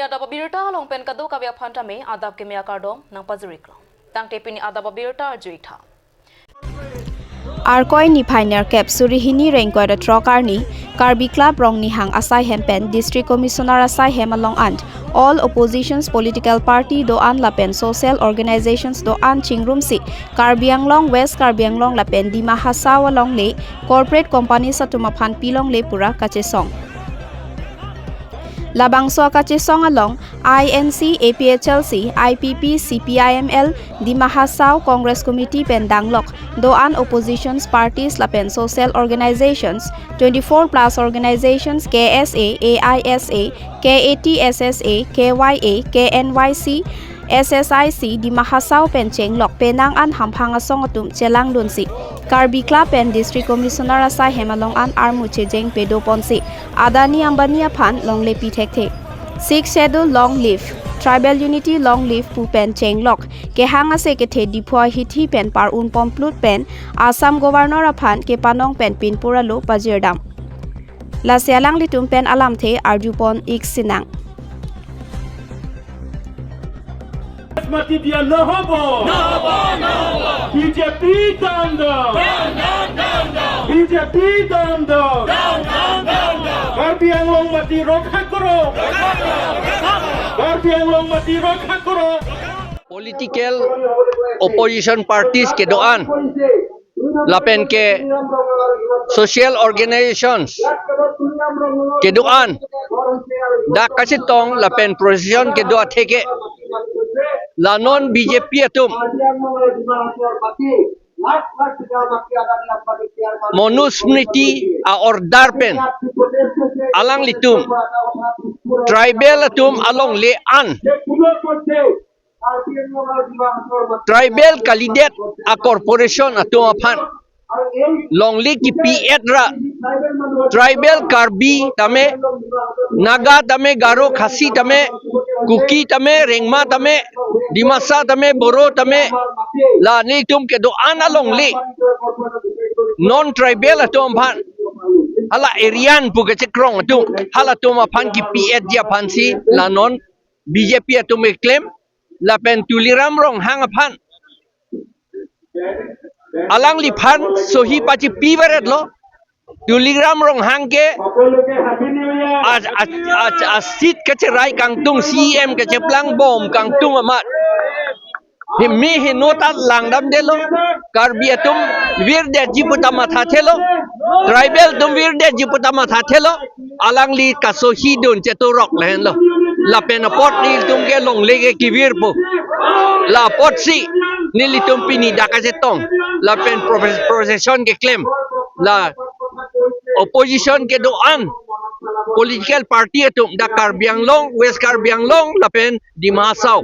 adab birta long pen kadu kavya phantame adab kemya kardom nang pajurik long tang tepini adab birta juitha Arkoi ni pioneer cap surihini rengkoi da trokarni Karbi Club rong ni hang asai hempen District Commissioner asai hem along and all oppositions political party do an lapen social organizations do an chingrum si Karbi Anglong West Karbi Anglong lapen di Mahasawa long le corporate company satuma phan pilong le pura kachesong Labangso kachesong along INC APHLC IPP CPIML di Mahasaw Congress Committee pendanglok do an oppositions parties lapen social organizations 24 plus organizations KSA AISA KATSSA KYA KNYC SSIC di Mahasaw pencheng lok penang an hamphang asong atum chelang dunsi Karbi Club and District Commissioner asai hemalong an armuche jeng pedo ponsi Adani Ambani aphan long le pitekte 6 schedule long live Tribal Unity long live pu pen cheng lok ke hanga se ke the dipoi hithi pen par un pomplut pen Assam Governor aphan ke panong pen pin puralo pajirdam la selang litum pen alam the arjupon ik sinang Mati dia nahobo BJP down BJP down Karbi Anglong mati rokha karo Karbi Anglong mati rokha karo Political opposition parties ke doan lapen ke social organizations ke doan da kasitong lapen position ke doa theke la non BJP atum monusmriti a ordar pen alang litum tribal atum along le an tribal kandidat a corporation atum aphan longli ki piet ra tribal Karbi tame Naga tame Garo Khasi tame Kuki tame Rengma tame Dimasa tame Boro tame la ni tum ke do ana longli non tribal atum phan hala arian pu ke chekrong atum hala tum aphan ki piet dia phansi la non BJP atum claim la pen tuliram rong hang aphan alang li phan sohi pachi pibaret lo tuliram rong hangke asit kache rai kangtung CM kache plang bom kangtung amat mi hinota langdam delo Karbi atum virde jiputama thathelo tribal tum virde jiputama thathelo alang li kasohi don chetorok lehen lo la pena pot ni tum ke long lege kivir po la pot si nili tum pini dakasetong la pen procession ke claim la opposition ke doan political party atum da Karbi Anglong West Karbi Anglong la pen di Mahasaw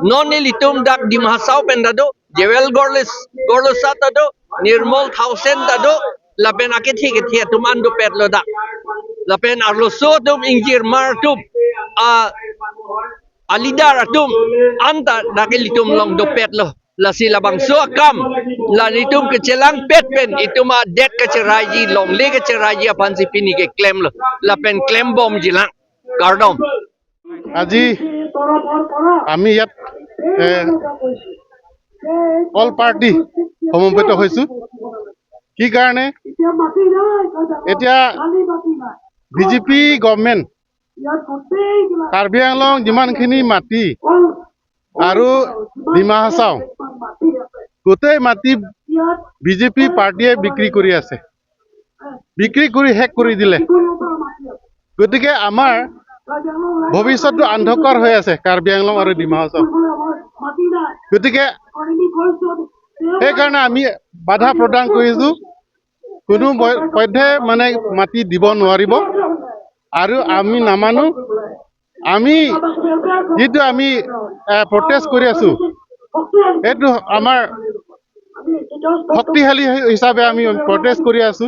non nilitum da di Mahasaw pen dado Jewel Gorlosat dado Nirmal Thausen dado la pen akethi ke thia tum ando pet lo da la pen arloso tum injir mar tum alidar atum anta dakilitum long do pet lo la sila bangso kam la nitum ke chelang pet pen ituma det ke cheraji long le ke cheraji apan si pini ke claim lo la pen claim bom jilang kardom আজি আমি ইয়াত all party সমবেত হৈছো কি কাৰণে এতিয়া BJP government Karbi Anglong যিমানখিনি মাটি আৰু ডিমা হাছাও গোটেই মাটি বিজেপি পাৰ্টিয়ে বিক্ৰী কৰি আছে বিক্ৰী কৰি শেষ কৰি দিলে গতিকে আমাৰ ভৱিষ্যতটো অন্ধকাৰ হৈ আছে কাৰ্বি আংলং আৰু ডিমা হাছাও গতিকে সেইকাৰণে আমি বাধা প্ৰদান কৰিছো কোনো পধ্যে মানে মাটি দিব নোৱাৰিব আৰু আমি নামানো আমি যেটো আমি প্ৰটেষ্ট কৰি আছো এটো আমাৰ শক্তিশালী হিচাপে আমি প্ৰটেষ্ট কৰি আছো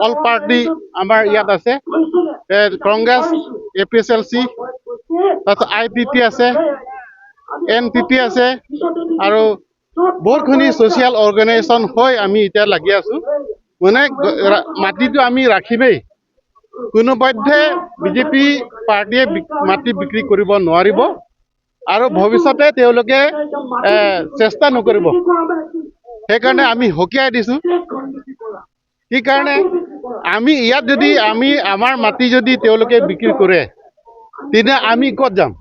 অল পাৰ্টি আমাৰ ইয়াত আছে কংগ্ৰেছ APSLC তাৰপিছত IPP আছে NPP আছে আৰু বহুতখিনি সোশ্যাল অৰ্গানাইজেশ্যন হৈ আমি এতিয়া লাগি আছো মানে মাটিটো আমি ৰাখিমেই কোনোপধ্যে বিজেপি পাৰ্টীয়ে মাটি বিক্ৰী কৰিব নোৱাৰিব আৰু ভৱিষ্যতে তেওঁলোকে চেষ্টা নকৰিব সেইকাৰণে আমি সকীয়াই দিছোঁ সেইকাৰণে আমি ইয়াত যদি আমাৰ মাটি যদি তেওঁলোকে বিক্ৰী কৰে তেতিয়া আমি ক'ত যাম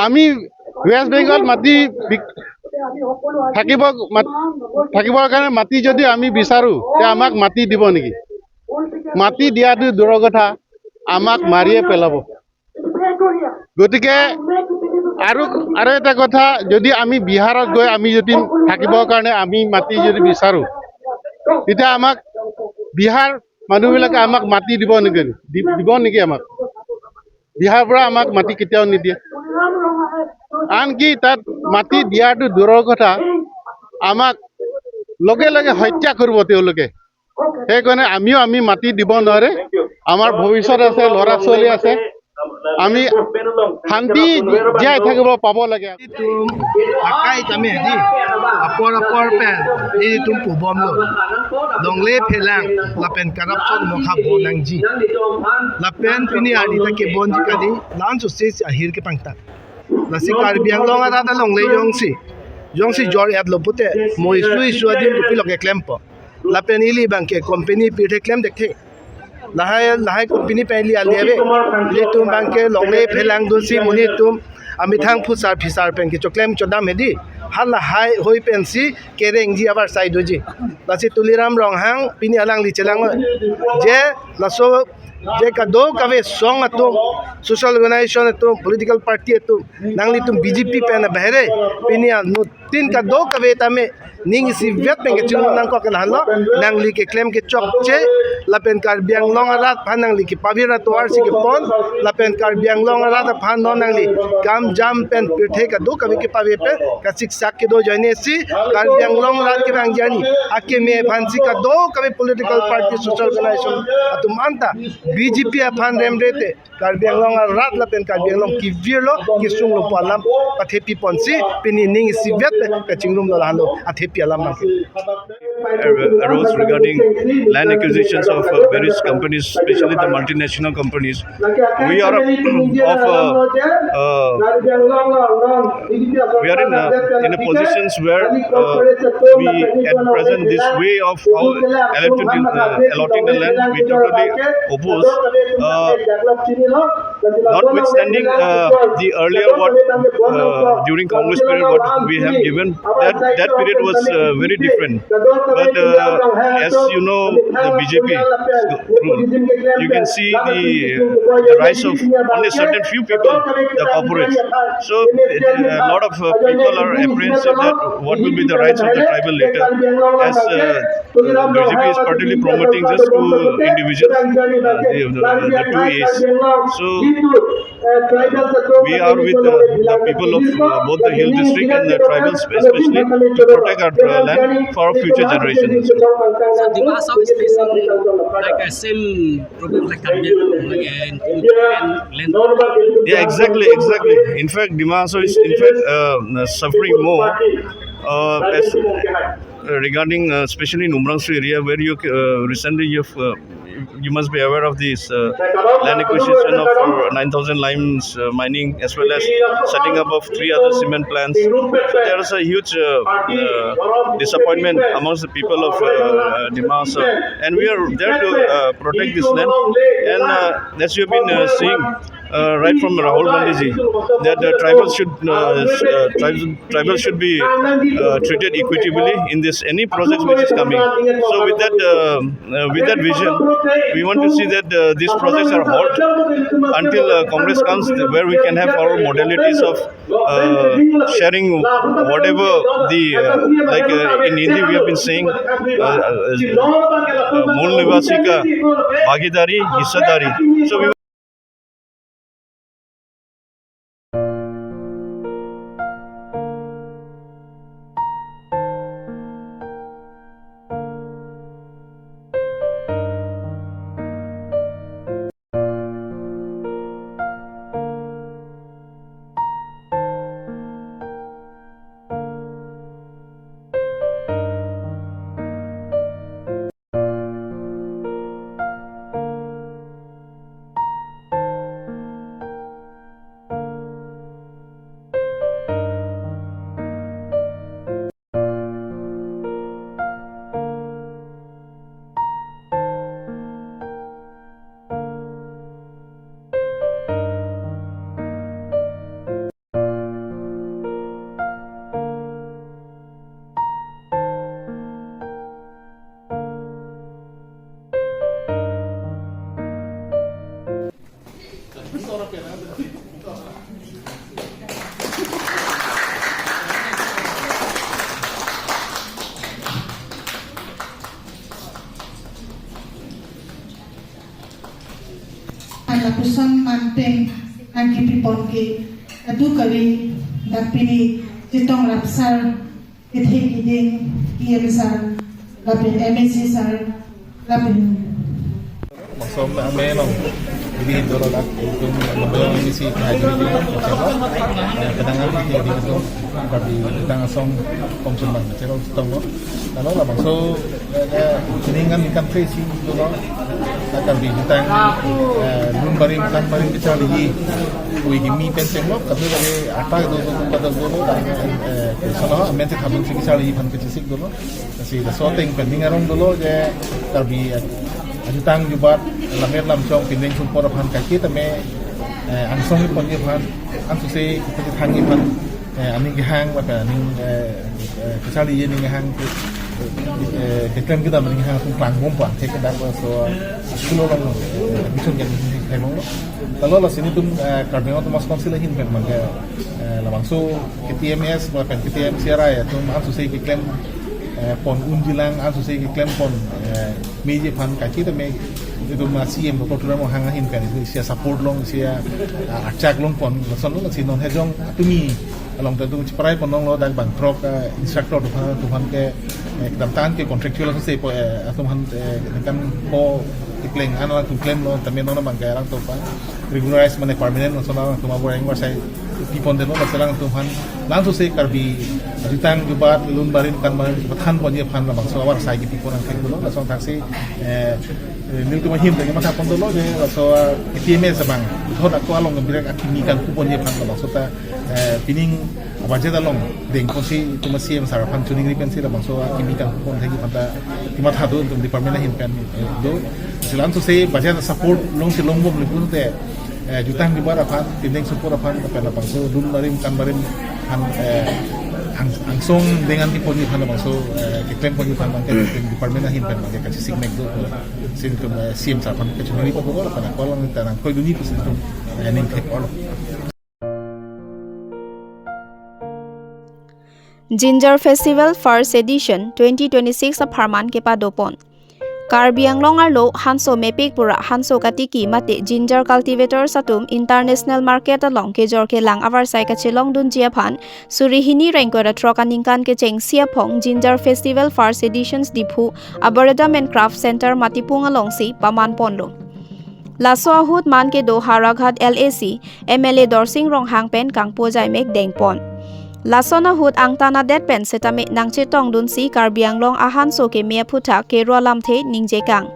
আমি ৱেষ্ট বেংগল মাটি থাকিবৰ কাৰণে মাটি যদি আমি বিচাৰোঁ তে আমাক মাটি দিব নেকি মাটি দিয়াটো দূৰৰ কথা আমাক মাৰিয়ে পেলাব গতিকে আৰু এটা কথা যদি আমি বিহাৰত গৈ আমি যদি থাকিবৰ কাৰণে আমি মাটি যদি বিচাৰোঁ তেতিয়া আমাক বিহাৰ মানুহবিলাকে আমাক মাটি দিব নেকি আমাক বিহাৰৰ পৰা আমাক মাটি কেতিয়াও নিদিয়ে আনকি তাত মাটি দিয়াটো দূৰৰ কথা আমাক লগে লগে হত্যা কৰিব তেওঁলোকে সেইকাৰণে আমি মাটি দিব নোৱাৰে আমাৰ ভৱিষ্যত আছে ল'ৰা ছোৱালী আছে আমি শান্তি জীয়াই থাকিব পাব লাগে akai tami di apor pen ini tum pubom lo dongle phelang lapen corruption mokha bonang ji lapen pini adi ta ke bonji kadi lan su se ahir ke pangta nasi karbiang long ada ta longle yongsi jor ad lo pute moi sui adim rupi lo ke klempo lapen ili bank ke company pite klem dekhe lahai company peli aliave le tum bank ke longle phelang dosi muni tum ami thang phusar phisar pen ki choklem chodam hedi hala hai hoi pensi kereng ji abar side doji lasi tuliram ronghang pini alang li chelang je laso je ka do kave song atum social organization atum political party atum nangli tum bjp pen bahre pini anu tin ka do kave tame ning si vet pen ke chung nang ko kan halo nangli ke claim ke chok che lapen kar biang long arat phan nangli ki pavira toar si ke pon lapen kar biang long arat phan no nangli kam jam pen pithe ka do kave ke pave pe ka sik sak ke do joine si kar biang long arat ke bang jani ake me phan si ka do kave political party social organization atum anta bjp phan rem rete kar biang long arat lapen kar biang long ki virlo ki sung lo palam pathe pi pon si pini ning si vet ka chingrum lo halo athe arose regarding land acquisitions of various companies, especially the multinational companies. We are in a positions where we at present this way of how allotting the land we totally oppose. Notwithstanding the earlier what during Congress period what we have given that period was very different. But as you know, the BJP rule, you can see the rise of only certain few people, the corporates. So a lot of people are apprehensive that what will be the rights of the tribal later, as BJP is partially promoting just two individuals, the two A's. So we are with the people of both the hill district and the tribals, especially to protect our land for future generations. So Dimasa is facing like a same problem like land. Yeah, exactly. In fact, Dimasa is suffering more regarding especially in Umrangso area where you recently you must be aware of this land acquisition of 9,000 limes mining as well as setting up of 3 other cement plants. So there is a huge disappointment amongst the people of Dimasa, and we are there to protect this land. And as you have been seeing right from Rahul Gandhi that tribals should be treated equitably in this any project which is coming. So with that vision, we want to see that these projects are halted until Congress comes where we can have our modalities of sharing whatever the like in Hindi we have been saying Mool Nivasi ka Bhagidari Hissadari. So we lapusan manteng angki pipon ke adu kali dapini jitong lapsar ithe kiding kiemsar lapin MSC sar lapin maksud ame long jadi dulu lah itu membayar misi haji di Jawa kadang-kadang di itu tapi kadang asong konsumen macam itu tong lalu lah maksud dengan ikan fresi dulu akan di tentang lumbarin kan barin bicara lagi kui gimi penseng lo tapi lagi apa itu pada dulu dan salah amente kabin sih bicara lagi pan kecil dulu masih sesuatu penting orang dulu je tapi ajutang jubat lamer lamsong pindeng sumpor pan kaki tame angsong pon je pan angsusi kita hangi pan aning gehang maka aning kesali ye ning gehang deklem kita mending hang klang bomba take that so sulo long bisun yang hemong kalau lah sini tuh karena itu mas konsil hin kan maka langsung KTMS bahkan KTM Sierra ya tuh angsusi deklem pon unjilang angsusi deklem pon meje pan kaki tapi itu masih yang betul mau hangahin kan itu sia support long sia acak long pon langsung lo sih non hejong tumi along tentu ceperai pon long lo dan bang trok instructor tuhan ke kedapatan ke kontraktual langsung saya tuhan kan po ikleng anak tu claim lo tapi nona bang kaya orang tu pan regularize mana permanent langsung orang tu mau orang saya pipon deno masalah tuhan langsung saya karbi jutang jubat lun barin kan bertahan pon dia pan lah bang so awak saya pipon ang keng dulu langsung taksi nil tu mahim dengan masa pon dulu je so KTMS bang thot aku along ngambil akimikan kupon dia pan lah bang so ta pining abajet along deng konsi tu masih yang sarapan tuning ripen sih lah bang so akimikan kupon lagi pada timat hatu untuk department hin pen do silan tu saya baca support long si long bom lebih tu jutang di bawah apa pindeng support apa apa bang so dulu barim kan barim langsung dengan tipon ni pan bang so klaim pon pan bang department hin pen bang kasih sigmek do sin tu sim sarapan kecuri pa ko apa nak kolong tanang koi dunia tu sin tu ning tek all Ginger Festival First Edition 2026 Aparman ke Padopon. Karbi Anglong Arlo Hanso Mepik Pura Hanso Katiki Mate Ginger Cultivator Satum International Market along ke jor ke lang avar sai ka chilong dun jiaphan surihini rankora trokaningkan ke cheng siapong Ginger Festival First Editions Diphu Arboretum and Craft Center Matipung along si Paman Ponlo. Laso ahut man ke do Haraghat LAC MLA Dorsing Rong Hangpen Kangpo Jaimek Dengpon. Lasona hut ang tana det pen setame nang chitong dun si Karbi Anglong ahan so ke mea phuta ke rolam the ningje kang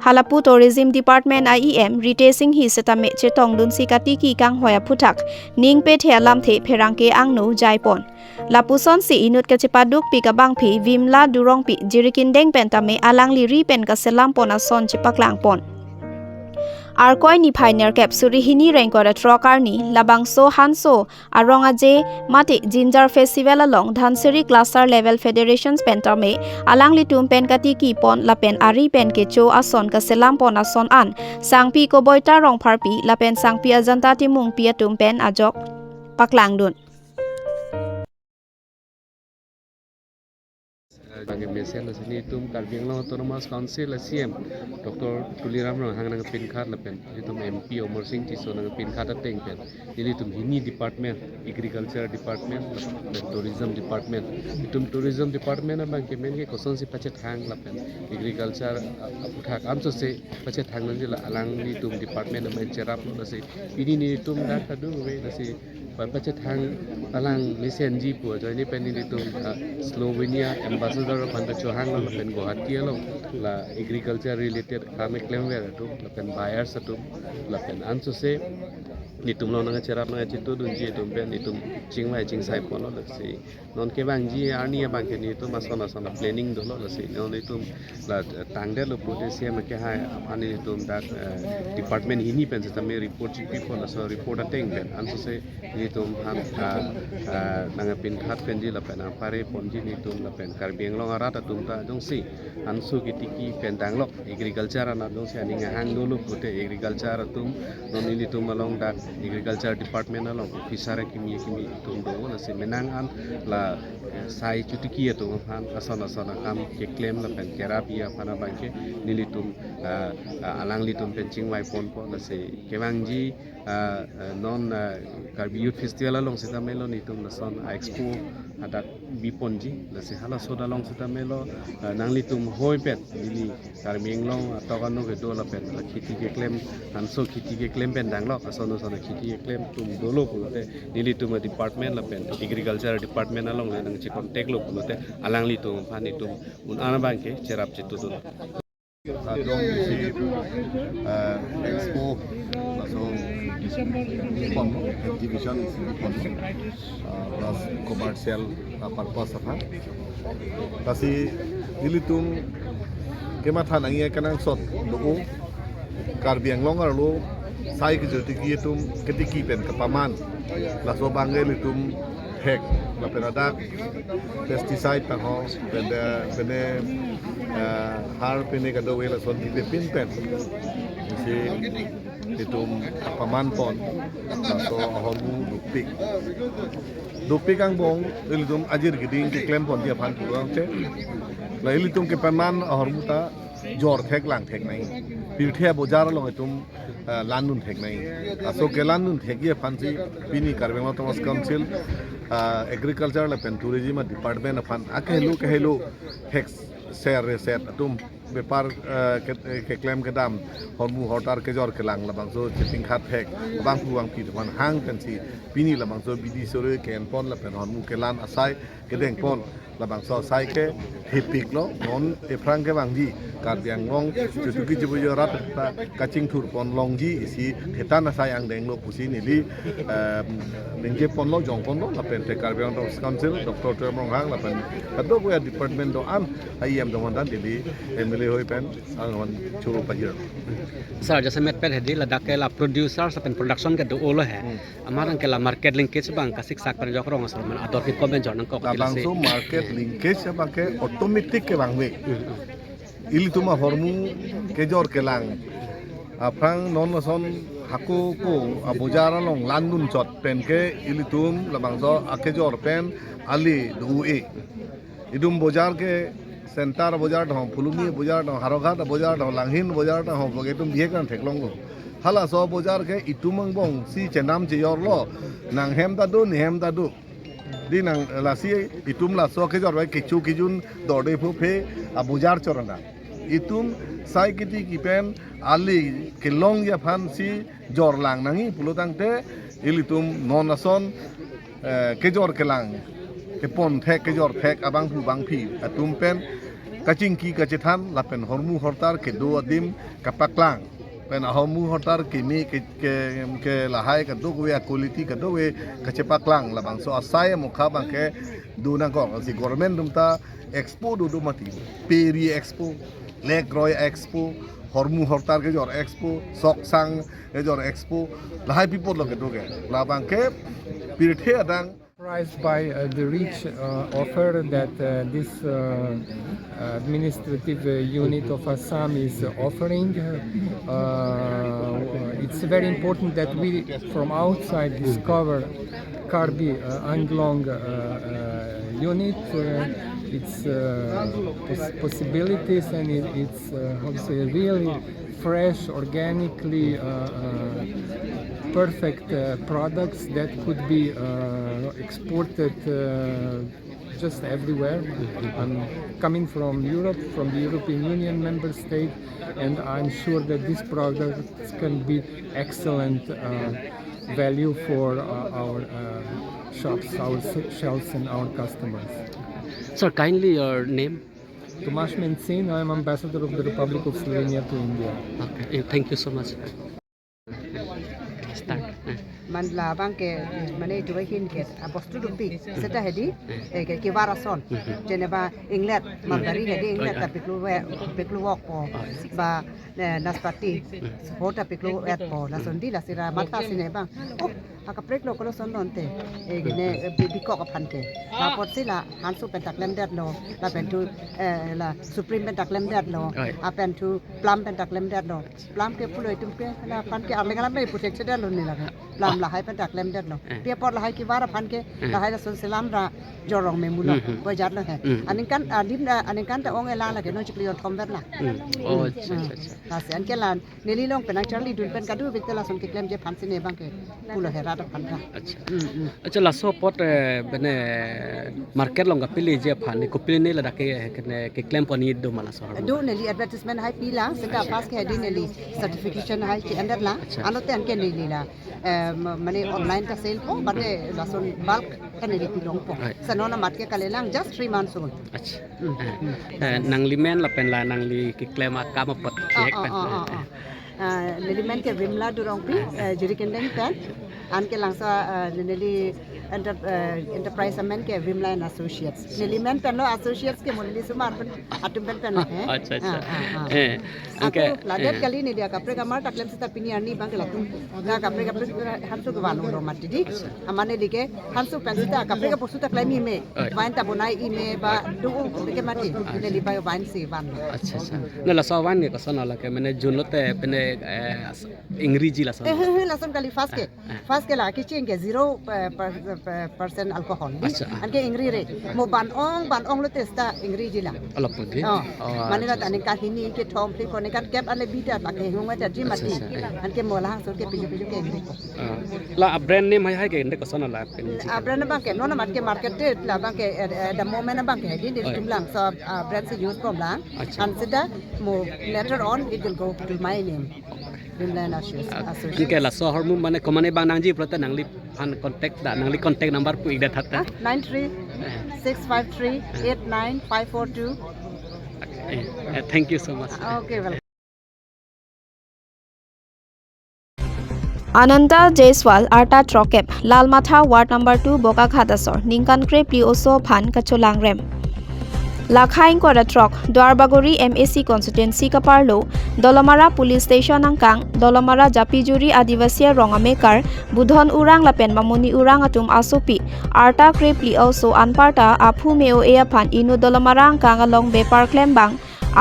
Halapu Tourism Department IEM retesing hi setame chitong dun si katiki kang hoya phutak ning pe the lam the pherang ke angnu jaipon lapuson si inut ka chipaduk pi ka bang phi vimla durong pi jirikin deng pen tame alang li ri pen ka selam pona son chipaklang pon Arkoi ni pioneer cap surihini rankora trokarni labangso hanso aronga je mate Ginger Festival along Dhansiri Cluster Level Federations pentame alangli tum pen katiki pon lapen ari pen ke cho ason ka selam pon ason an sangpi ko boita rong pharpi lapen sangpi ajanta timung pia tum pen ajok paklangdun Bagi mesel sini tum Karbi Anglong Autonomous Council CM Dr. Tuliram Rong hang nang pin card lapen itum MP Omar Singh Tiso nang pin card ateng pen jadi itum hini department agriculture department dan tourism department itum tourism department abang kemen ke koson si pacet hang lapen agriculture aputhak amso se pacet hang nang jela alang ni itum department amai cerap lo se ini ni itum dak kadu we se pacet hang alang lisen ji pu jo ni pen ni itum Slovenia ambassador Panda Chohang la pen Guwahati lo la agriculture related kami claim vera tu la pen buyers tu la pen anso se nitum lo nang cerap nang citu dun ji tum pen nitum chingwai chingsai pon lo se non ke bang ji arni bang ke nitum masona sona planning do lo se non nitum la tangde lo potassium ke ha ani nitum dak department hini pen se me report chi people la so report ateng pen anso se nitum han nang pin khat pen ji la pen pare pon ji nitum la pen Karbi Anglong arata tumta jong si ansu kitiki pendang lok agriculture ana jong si ani hang dulu pute agriculture tum non ini tum along dak agriculture department along officer kimi tum do la si menang an la sai cuti tu pan asana kam ke claim la pen kerapia pana bangke nilitum alang litum pencing wai pon la se kewangji non karbi youth festival long sita melo nitum la son expo adat biponji la se hala soda long sita melo nang litum hoi pet nili karming long atokano ke do la pen la khiti ke claim anso khiti ke claim pen dang lo asana khiti ke claim tum dolo pulote nilitum department la pen agriculture department along le nang chikon tek lo pulote alang litum pan itum un ana bangke cerap citu tu Adong si expo langsung pom exhibition pom plus commercial purpose apa kasi nilitum kemathan angi kanang sot do karbiang longar lo sai ke joti kitum ketiki pen kapaman laso bangge litum hek la peradak pesticide ta ho pene har pene ka do wela son ti pin pen si itum paman pon so hormu dupik ang bong ilitum ajir giding ki klem pon dia phan puang che la ilitum ke paman hormu ta jor thek lang thek nai pirthia bojar long itum landun thek nai so ke landun thek ye phan si pini karbema thomas council agriculture la pen tourism department fan akehlu hex share set atum bepar ke claim ke dam hormu hotar ke jor ke lang labang so chiting khat hek bang puang pi man hang kan si pini labang so bidi sore ken pon la pen hormu ke lan asai ke deng pon labang so sai ke hipik lo non e prang ke bang ji kar biang long chutuki jibu rat ta kaching thur pon long ji isi hetan asai ang deng lo pusi ni li ningje pon lo jong pon lo la pen te kar biang council dr tremong hang la pen ado bu department do am ayam do mandan di emile hoi pen ang churu pajir sir जैसे मैं पहले दी लद्दाख के ला producer से production के दो ओलो है हमारा के ला market linkage बंग का शिक्षा पर जो करो सर मन अदर के कमेंट जन को labang so market linkage apa ke automatic ke bang we ili tuma hormu ke jor ke lang aprang non son haku ko abujara long landun chot pen ke ili tum labang so ake jor pen ali du e idum bojar ke center bojar dong pulumi bojar dong haroghat bojar dong langhin bojar dong boge tum bihe kan theklong go hala so bojar ke itumang bong si chenam che yor lo nang hem ta du ni hem ta du di nang lasi itum la so ke jor bai kichu kijun dode phu phe abujar chorana itum sai kiti ki pen ali ke long ya phan si jor lang nangi pulutang te ilitum non ason ke jor ke lang ke pon thek ke jor thek abang pu bang phi atum pen kaching ki kachethan la pen hormu hortar ke do adim kapaklang pen hormu hortar ke mi ke lahai ka do we quality ka do we kachepaklang la bang so asai mukha bang ke do na ko si government dum ta expo do mati peri expo lake roy expo hormu hortar ke jor expo sok sang ke jor expo lahai people lo ke do ke la bang ke pirthe adang surprised by the rich offer that this administrative unit of Assam is offering. It's very important that we from outside discover Karbi Anglong unit, its possibilities, and it's really fresh, organically perfect products that could be exported just everywhere. I'm coming from Europe, from the European Union member state, and I'm sure that these products can be excellent value for our shops, our shelves, and our customers. Sir, kindly your name. Tomasz Mencin, I am Ambassador of the Republic of Slovenia to India. Okay, thank you so much. Start. Man labang ke mane juwe hin ke apostu dupi seta hedi ke kibara son jeneba England mandari hedi England ta piklu wok po ba naspati hota piklu et po la sondi la sira mata sine bang aka prek lo ko son donte gine biko ka phante la pot sila hansu pentak lemdet lo la pentu la supreme pentak lemdet lo a pentu plum pentak lemdet lo plum ke pulo itum ke la pan ke arlenga me protection lo ni la plum lahai pen tak lem det no paper lahai ki wara phan ke lahai la son selam ra jorong me mulo bojat lo he anin kan ta ong ela la ke no chiklion thom vet la oh acha ta sen ke lan neli long pen charli dun pen kadu victela son ke klem je phan sine bang ke pulo hera ta phan ka acha la so pot bene market long kapili je phan ni kopili ne la dake ke claim poni do mala so do neli advertisement hai pila seka pass ke di neli certification hai ki under la anote an ke neli la mane online ta sale po bate la son bulk ka neli pilong po sanona mat ke kalelang just 3 months old acha nang limen la pen la nang li ki claim ka ma pot kek pen nelimen ke vimla durong pi juri kendeng pen an ke langsa neli enterprise amen ke vimla and associates nelimen pen lo associates ke moneli sumar pen atum pen hai acha anke ladet kali ni dia kapre kamar taklem sita pini ani bang ke latum ga kapre hansu ke wanu ro matidi amane dike hansu pen sita kapre ke posu taklem me wain ta bonai me ba du ke mati neli ba wain si wan acha na la so wan ni ko sona la ke mane junote pene इंग्रेजी लसन लसन कली first के ला कि चिंग के 0% alcohol अनके इंग्री रे मो बान ओंग लो टेस्टा इंग्रेजी ला अलपदे माने ला तने का हिनी के थोम फ्ली कोने का कैप अले बीटा ला के हुंगा ता जी मती अनके मोला सो के पिजु के इंग्री को ला ब्रांड नेम है के इंडे को सना ला पेन ब्रांड बा के नो ना मत के मार्केट ला बा के द मोमेंट बा के दिन तुमलांग सो ब्रांड से use from lang consider more later on it will go to my name Vimla Association ke la so hormone mane komane bang nangji prota nangli fan contact da nangli contact number pu ida thata 9365389542 thank you so much okay well Ananta Jaiswal Arta Trokep Lalmatha Ward number 2 Bokakhatasor Ningkankre Plioso Phan Kacholangrem Lakhain ko truck Dwarbagori MAC constituency kaparlo Dolomara police station angkang Dolomara Japijuri Adivasi Rongamekar Budhon urang lapen mamuni urang atum asupi Arta Krepli also anparta aphu meo eapan inu Dolomara angkang along Bepar Klembang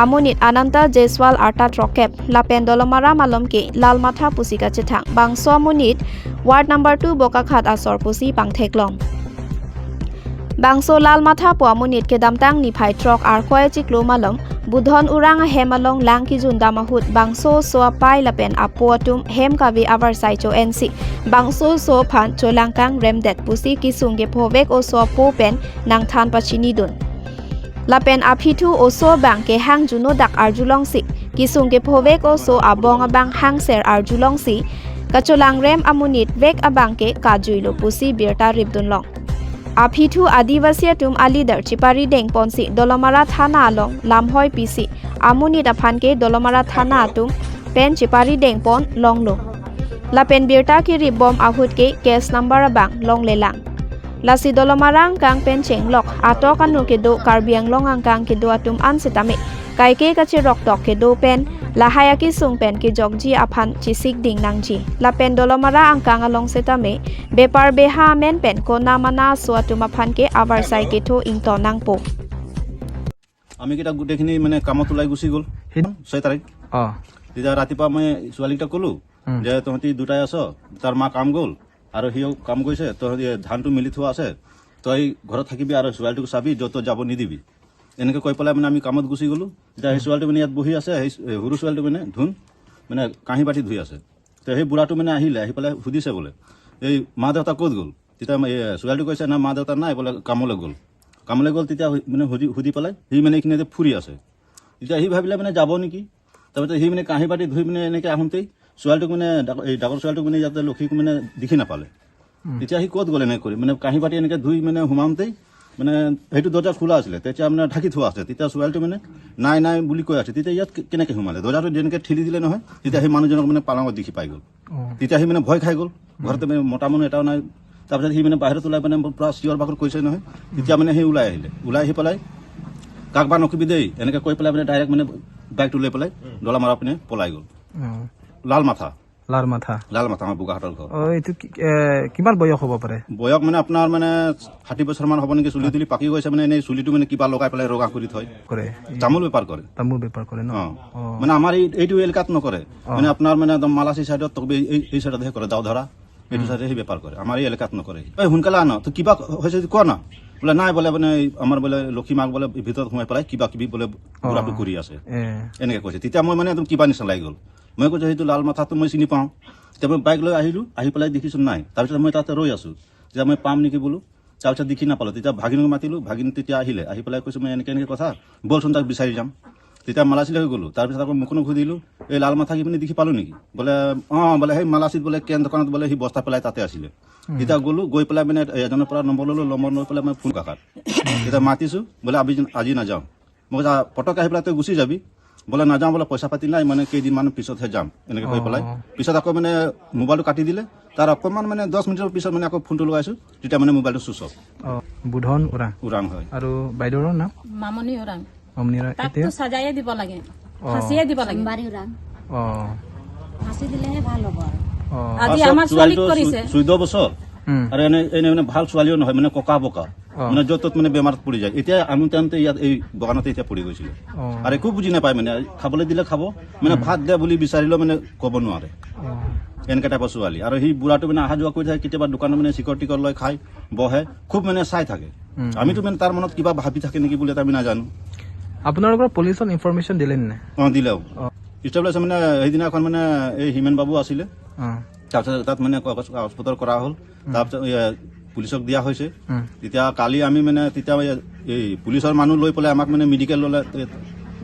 Amunit Ananta Jaiswal Arta Trokep lapen Dolomara malomke Lalmatha pusika chethang bangso amunit ward number 2 Bokakhat asor pusi pangtheklong Bangso Lalmatha po amunit ke damtang ni phai truck ar khoi chiklo malom budhon urang hemalong lang ki jun damahut bangso so pai lapen apotum hem kavi avar sai cho nc bangso so phan cholangkang remdet pusi kisungge phovek o so po pen nang than pachini dun lapen aphitu o so bang ke hang juno dak arjulong si kisungge phovek o so abong abang hang ser arjulong si kacholang rem amunit vek abang ke kajuilo pusi birta ribdunlong Aphitu Adivasi tum alidar Chipari Deng Ponsi Dolomara Thana along Lamhoi PC Amuni Daphanke Dolomara Thana tum Pen Chipari Deng Pon Longlo La Pen Birta ki ribom ahut ke case number abang long lelang La si Dolomarang kang pen cheng lok atok anu ke do karbiang long angkang ke do atum ansitame kai ke kachi rok tok ke do pen La hayaki sung pen ki jogji aphan chisik ding nangji la pen Dolomara angkang along setame bepar beha men pen ko namana suatuma phan ke avar sai ke tho ingto nangpo আমি কেটা গুটেখিনি মানে কামত ওলাই গুচি গ'ল 6 তাৰিখ তেতিয়া ৰাতিপুৱা মই ছোৱালীকেইটা ক'লো যে তহঁতি দুটাই আছ তাৰ মা কাম গ'ল আৰু সিও কাম গৈছে তহঁতি ধানটো মিলি থোৱা আছে তই ঘৰত থাকিবি আৰু ছোৱালীটোক চাবি য'ত যাব নিদিবি এনেকৈ কৈ পেলাই মানে আমি কামত গুচি গ'লো তেতিয়া সেই ছোৱালীটো মানে ইয়াত বহি আছে সেই সৰু ছোৱালীটো মানে ধুন মানে কাঁহী বাটি ধুই আছে তো সেই বুঢ়াটো মানে আহিলে আহি পেলাই সুধিছে বোলে এই মা দেউতা ক'ত গ'ল তেতিয়া ছোৱালীটো কৈছে না মা দেউতা নাই বোলে কামলৈ গ'ল তেতিয়া মানে সুধি পেলাই সি মানে এইখিনিতে ফুৰি আছে তেতিয়া সি ভাবিলে মানে যাব নেকি তাৰপিছত সি মানে কাঁহী বাটি ধুই মানে এনেকৈ আহোঁতেই ছোৱালীটোক মানে এই ডাঙৰ ছোৱালীটোক মানে ইয়াতে লক্ষীক মানে দেখি নাপালে তেতিয়া সি ক'ত গ'ল এনেকৈ কৰি মানে কাঁহী বাটি এনেকৈ ধুই মানে সোমাওঁতেই মানে সেইটো দৰ্জা খোলা আছিলে তেতিয়া মানে ঢাকি থোৱা আছে তেতিয়া ছোৱালীটো মানে নাই বুলি কৈ আছে তেতিয়া ইয়াত কেনেকৈ সোমালে দৰ্জাটো যেনেকৈ ঠেলি দিলে নহয় তেতিয়া সেই মানুহজনক মানে পালঙত দেখি পাই গ'ল তেতিয়া সি মানে ভয় খাই গ'ল ঘৰতে মানে মতা মানুহ এটাও নাই তাৰপিছত সি মানে বাহিৰত ওলাই মানে পূৰা চিঞৰ বাখৰ কৰিছে নহয় তেতিয়া মানে সেই ওলাই আহি পেলাই কাক বা নকবি দেই এনেকৈ কৈ পেলাই মানে ডাইৰেক্ট মানে বাইকটো লৈ পেলাই দলামাৰা পিনে পলাই গ'ল লালমাথা আমাৰ বোকাহাটৰ ঘৰ এইটো কিমান বয়স হ'ব পাৰে বয়স মানে আপোনাৰ মানে 60 বছৰমান হ'ব নেকি চুলি তুলি পাকি গৈছে মানে এনেই চুলিটো মানে কিবা লগাই পেলাই ৰগা কৰি থয় তামোল বেপাৰ কৰে ন মানে আমাৰ এইটো এলেকাত নকৰে মানে আপোনাৰ মানে একদম মালাচী চাইডত এই চাইডতহে কৰে দাও ধৰা এইটো চাইডে সি বেপাৰ কৰে আমাৰ এই এলেকাত নকৰে সোনকালে আন তো কিবা হৈছে যদি কোৱা না বোলে নাই বোলে মানে আমাৰ বোলে লক্ষী মাক বোলে ভিতৰত সোমাই পেলাই কিবা কিবি বোলে বুঢ়াটো কৰি আছে এনেকৈ কৈছে তেতিয়া মই মানে একদম কিবা নিচিনা লাগি গ'ল মই কৈছোঁ সেইটো লাল মাথাটো মই চিনি পাওঁ তেতিয়া মই বাইক লৈ আহিলোঁ আহি পেলাই দেখিছোঁ নাই তাৰপিছত মই তাতে ৰৈ আছোঁ যে মই পাম নেকি বোলো তাৰপিছত দেখি নাপালোঁ তেতিয়া ভাগিনক মাতিলোঁ ভাগিন তেতিয়া আহিলে আহি পেলাই কৈছোঁ মই এনেকৈ কথা বলচোন তাক বিচাৰি যাম তেতিয়া মালাচিলৈকে গ'লোঁ তাৰপিছত আকৌ মুখখনক সুধিলোঁ এই লাল মাথা কিপিনি দেখি পালোঁ নেকি বোলে অঁ বোলে সেই মালাচিত বোলে কেন দোকানত বোলে সি বস্তা পেলাই তাতে আছিলে তেতিয়া গ'লোঁ গৈ পেলাই মানে এজনৰ পৰা নম্বৰ ল'লোঁ নম্বৰ লৈ পেলাই মই ফোন কাষত তেতিয়া মাতিছোঁ বোলে আজি নাযাওঁ মই পটককৈ আহি পেলাই তই গুচি যাবি বোলে নাযাওঁ বোলে পইচা পাতি নাই মানে কেইদিনমান পিছতহে যাম এনেকৈ কৈ পেলাই পিছত আকৌ মানে মোবাইলটো কাটি দিলে তাৰ অকণমান মানে 10 মিনিটৰ পিছত মানে আকৌ ফোনটো লগাইছোঁ তেতিয়া মানে মোবাইলটো চুইচ অফ বুধন ওৰাং হয় আৰু বাইদেউৰ নাম মামনি ওৰাং মামনি ওৰাং তাকটো সাজায়ে দিব লাগে ফাঁচিয়ে দিব লাগে বাৰী ওৰাং ফাঁচি দিলেহে ভাল হ'ব আৰু আজি আমাৰ ছোৱালীক কৰিছে 14 বছৰ আৰু এনে মানে ভাল ছোৱালীও নহয় মানে ককা বকা মানে য'ত ত'ত মানে বেমাৰত পৰি যায় এতিয়া আমি টাইমতে ইয়াত এই বাগানতে এতিয়া পৰি গৈছিলে আৰু একো বুজি নাপায় মানে খাবলৈ দিলে খাব মানে ভাত দে বুলি বিচাৰিলেও মানে ক'ব নোৱাৰে এনেকুৱা টাইপৰ ছোৱালী আৰু সি বুঢ়াটো মানে অহা যোৱা কৰি থাকে কেতিয়াবা দোকানত মানে চিকৰ টিকৰ লৈ খাই বহে খুব মানে চাই থাকে আমিতো মানে তাৰ মনত কিবা ভাবি থাকে নেকি বুলি আমি নাজানো আপোনালোকৰ পুলিচত ইনফৰমেশ্যন দিলে নে দিলেও ষ্টেবলাইজ মানে সেইদিনাখন মানে এই হিমেন বাবু আছিলে তাৰপিছত তাত মানে কাগজপত্ৰ কৰা হ'ল তাৰপিছত পুলিচক দিয়া হৈছে তেতিয়া কালি আমি মানে তেতিয়া এই পুলিচৰ মানুহ লৈ পেলাই আমাক মানে মেডিকেল ল'লে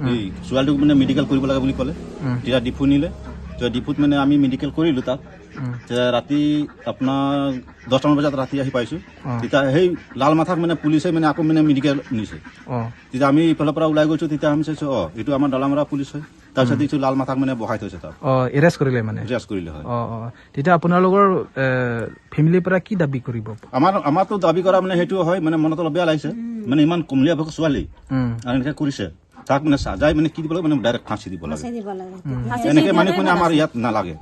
এই ছোৱালীটোক মানে মেডিকেল কৰিব লাগে বুলি ক'লে তেতিয়া ডিফু নিলে ডিপুত মানে আমি মেডিকেল কৰিলোঁ তাক ৰাতি আপোনাৰ 10টামান বজাত ৰাতি আহি পাইছোঁ তেতিয়া সেই লাল মাথাক মানে পুলিচে মানে আকৌ মানে মেডিকেল নিছে তেতিয়া আমি ইফালৰ পৰা ওলাই গৈছোঁ তেতিয়া আমি চাইছোঁ এইটো আমাৰ ডালামৰা পুলিচ হয় তাৰপিছত দেখিছোঁ লাল মাথাক মানে বহাই থৈছে তাত এৰেষ্ট কৰিলে মানে এৰেষ্ট কৰিলে হয় তেতিয়া আপোনালোকৰ ফেমিলিৰ পৰা কি দাবী কৰিব আমাৰতো দাবী কৰা মানে সেইটো হয় মানে মনত অলপ বেয়া লাগিছে মানে ইমান কমলীয়া বয়সৰ ছোৱালী আৰু এনেকৈ কৰিছে তাক মানে সাজাই মানে কি দিব লাগে মানে ডাইৰেক্ট ফাঁচি দিব লাগে এনেকৈ মানে কোনে আমাৰ ইয়াত নালাগে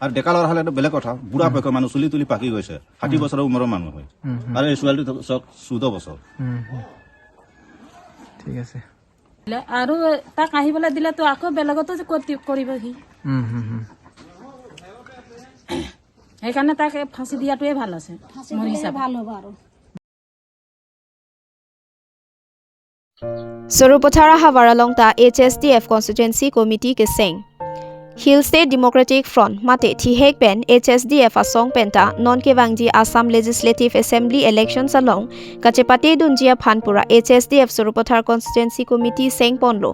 আৰু ডেকা ল'ৰা হ'লে বেলেগ কথা বুঢ়া পক্ষৰ মানুহ চুলি তুলি পাকি গৈছে 60 বছৰৰ উমৰৰ মানুহ হয় আৰু এই ছোৱালীটো 14 বছৰ ঠিক আছে আৰু তাক আহিবলৈ দিলেতো আকৌ বেলেগতো কৰিব সি সেইকাৰণে তাক ফাঁচি দিয়াটোৱে ভাল আছে মোৰ হিচাপে ভাল হ'ব আৰু Surupatara Havaralongta HSDF Constituency Committee ke Seng Hill State Democratic Front mate thihek pen HSDF asong penta non kewangji Assam Legislative Assembly elections along kachepate dunjia phanpura HSDF Surupathar Constituency Committee Seng ponlo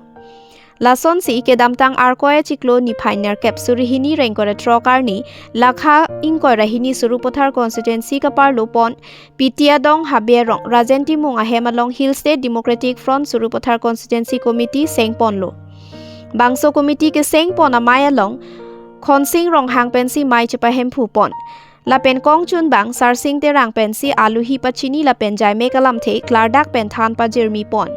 Lason si kedamtang arkoe chiklo ni phainer capsuri hini renkore trokarni lakha ingkoi rahini Surupathar Constituency ka parlo pon Pitiadong Haberong Rajenti Munga Hemalong Hill State Democratic Front Surupathar Constituency Committee Seng ponlo Bangso Committee ke Seng pon amaya long Khonsing rong hang pensi mai chepa hemphu pon Lapen kong chun bang sarsing te rang pensi aluhi pachini lapen jai mekalam the klardak pen than pa jermi pon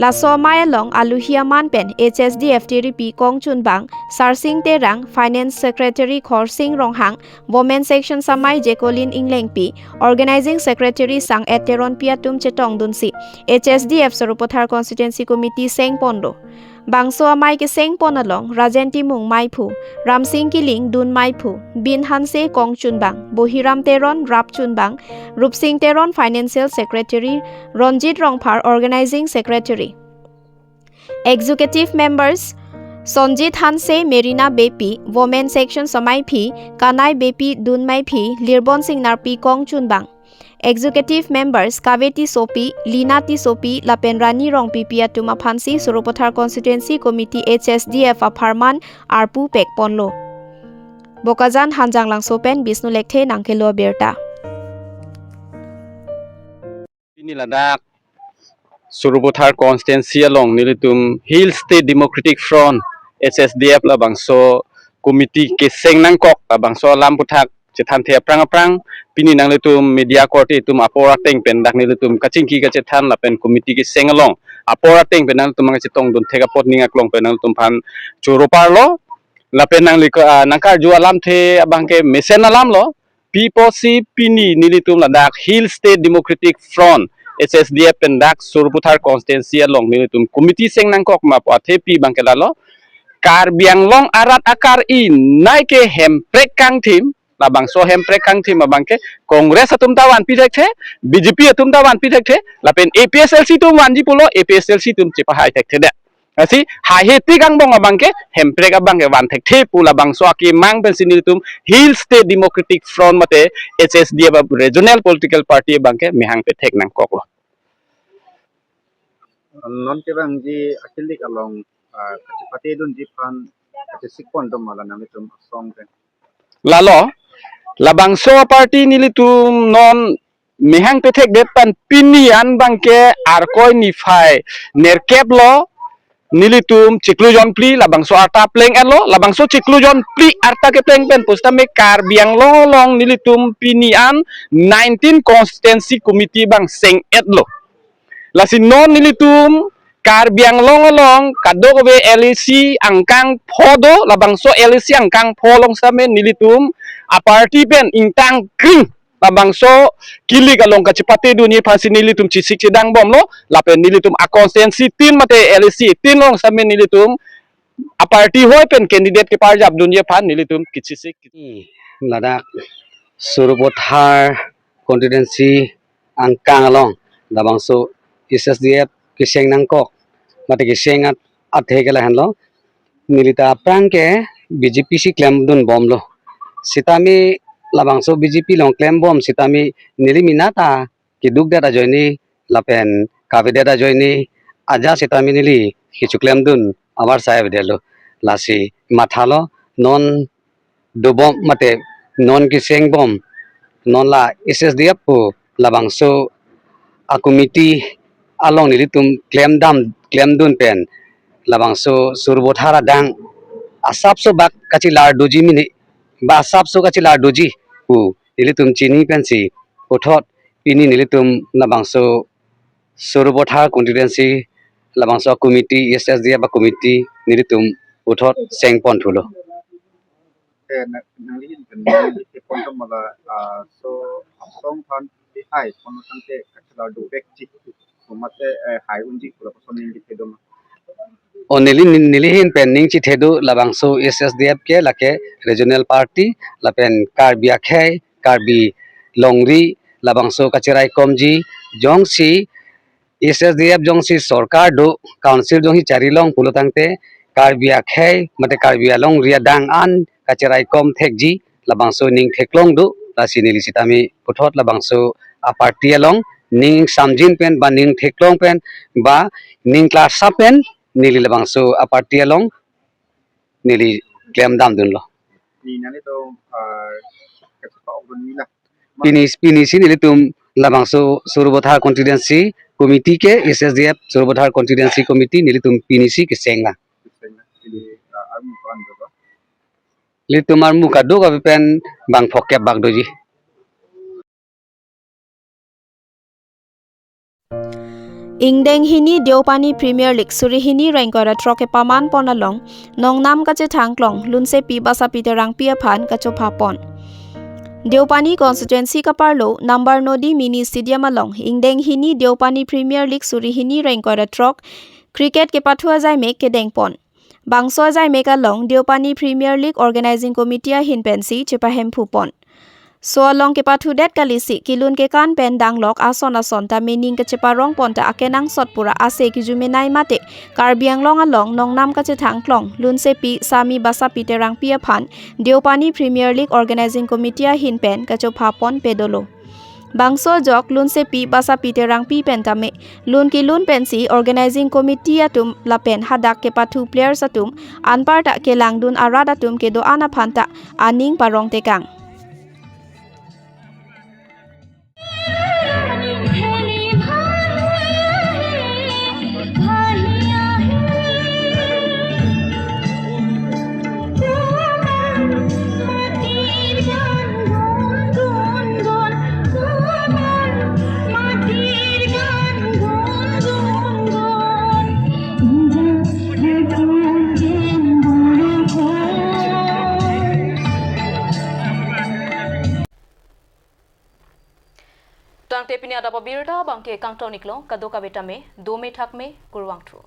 La so maya long aluhia man pen HSDF TRP kong chun bang sarsing te rang Finance Secretary Khorsing Ronghang Women Section Samai Jekolin Inglengpi Organizing Secretary Sang Eteron Piatum Chetong Dunsi HSDF Surupathar Constituency Committee Seng Pondo Bangso amai ke Seng Ponalong Rajenti Mung Maipu Ramsing Kiling Dun Maipu Bin Hanse Kong Chun Bang Bohiram Teron Rap Chun Bang Rupsing Teron Financial Secretary Ronjit Rongphar Organizing Secretary Executive Members Sonjit Hanse Merina Bepi Women Section Samai Phi Kanai Bepi Dun Mai Phi Lirbon Singh Narpi Kong Chun Bang Executive Members Kaveti Sopi Linati Sopi Lapenrani Rong Pipia Tuma Phansi Surupathar Constituency Committee HSDF Apharman Arpu Pek Ponlo Bokazan Hanjang Lang Sopen Bisnu Lekthe Nangkelo Berta Ini ladak Surupathar Constituency along nilitum Hill State Democratic Front HSDF la bangso committee ke Seng Nangkok la bangso lam puthak chethan the aprang pini nang litum media court itum apora teng pen dak nilitum kachingki ka chethan la pen committee ke Seng along apora teng pen nang tumang chetong dun thega pot ninga klong pen nang tum phan churopar lo la pen nang lik nangkar ju alam the abangke mesen alam lo piposi pini nilitum ladak Hill State Democratic Front HSDF pendak Surupathar Constituency along nilitum committee Seng Nangkok ma pathe pi bangkelalo Karbi Anglong arat akar naik ke hemprek kang tim labang so hemprek kang tim abangke Kongres atum tawan pidek the BJP atum tawan pidek the lapen APSLC tum wanji pulo APSLC tum cipahai tek the asi haheti kang bong abangke hemprek abangke wan tek the pula bang so aki mang pensinil tum Hill State Democratic Front mate HSD ab regional political party abangke mehang pe tek nang koklo non ke bang ji akilik along pati dun jipan ati sikpon dum mala nami tum song ten lalo labang so party nilitum non mehang petek depan pinian bangke arkoi nifai nerkep lo nilitum ciklujon pli labang so arta pleng elo labang so ciklujon pli arta ke pleng pen posta me Karbiang long nilitum pinian 19 constituency committee bang seng etlo lasi non nilitum Karbiang long kadok be LEC angkang podo labang so LEC angkang polong samen nilitum a party pen intang kring labang so kili kalong kacepate dunia pasi nilitum cisik cidang bom lo lapen nilitum a konsensi tin mate LEC tin long samen nilitum a party hoy pen candidate ke parjab dunia pan nilitum kicisik Ladak Surubothar constituency angkang long labang so SSDF kiseng nangkok mate kiseng at athegela hanlo nilita prangke BJP si claim dun bom lo sitami labang so BJP long claim bom sitami niliminata kiduk data joini lapen kavideta joini aja sitami nili kichu claim dun awar saib delo lasi mathalo non do bom mate non kiseng bom non la SSDF pu labang so a committee along nilitum claim dun pen labang so Surubothar dang asap so bak kachi lar doji mini ba asap so kachi lar doji pu nilitum chini pensi uthot pini nilitum labang so Surubothar constituency labang so committee SSDF ba committee nilitum uthot sengpon thulo nangli kan sikpon dum mala so song than hai kono sante kachla do bekchi mate hai unji pura person ni kedom o nilihin penning chi thedu labang so SSDF ke lake regional party lapen Karbia khai Karbi Longri labang so kachirai komji jongsi SSDF jongsi sarkar do council jonghi charilong pulotangte Karbia khai mate Karbia long ria dang an kachirai kom thekji labang so ning theklong do lasi nilisitami puthot labang so a party along ning samjin pen ba ning theklong pen ba ning class pen nili labang so a party along nili claim dam dun lo ni nani to kachpa obun nila pini si nili tum labang so Surubothar constituency committee ke SSDF Surubothar constituency committee nili tum pini si ke senga li tumar muka do ka pen bang phokep bag doji Ingdeng hini Deopani Premier League surihini rankora troke paman ponalong nongnam kache thangklong lunse pi basa piterang pia phan kacho phapon Deopani constituency kaparlo number nodi mini stadium along Ingdeng hini Deopani Premier League surihini rankora trok cricket ke pathua jai me ke dengpon bangso jai me ka long Deopani Premier League organizing committee hin pensi chepahem phupon so along ke pathu det kalisi kilun ke kan pen danglok ason ta meaning ke cheparong ponta akenang sotpura ase ki jumenai mate Karbiang long along nongnam ka che thangklong lunse pi sami basa piterang pia phan Deopani Premier League organizing committee hin pen ka cho phapon pedolo bangso jok lunse pi basa piterang pi pentame lun ki lun pensi organizing committee atum lapen hadak ke pathu players atum anparta ke langdun arada atum ke do ana phanta aning parong tekang Tang tepini ada pabirda bangke kang toniklo kadoka betame 2 me thak me kurwang tru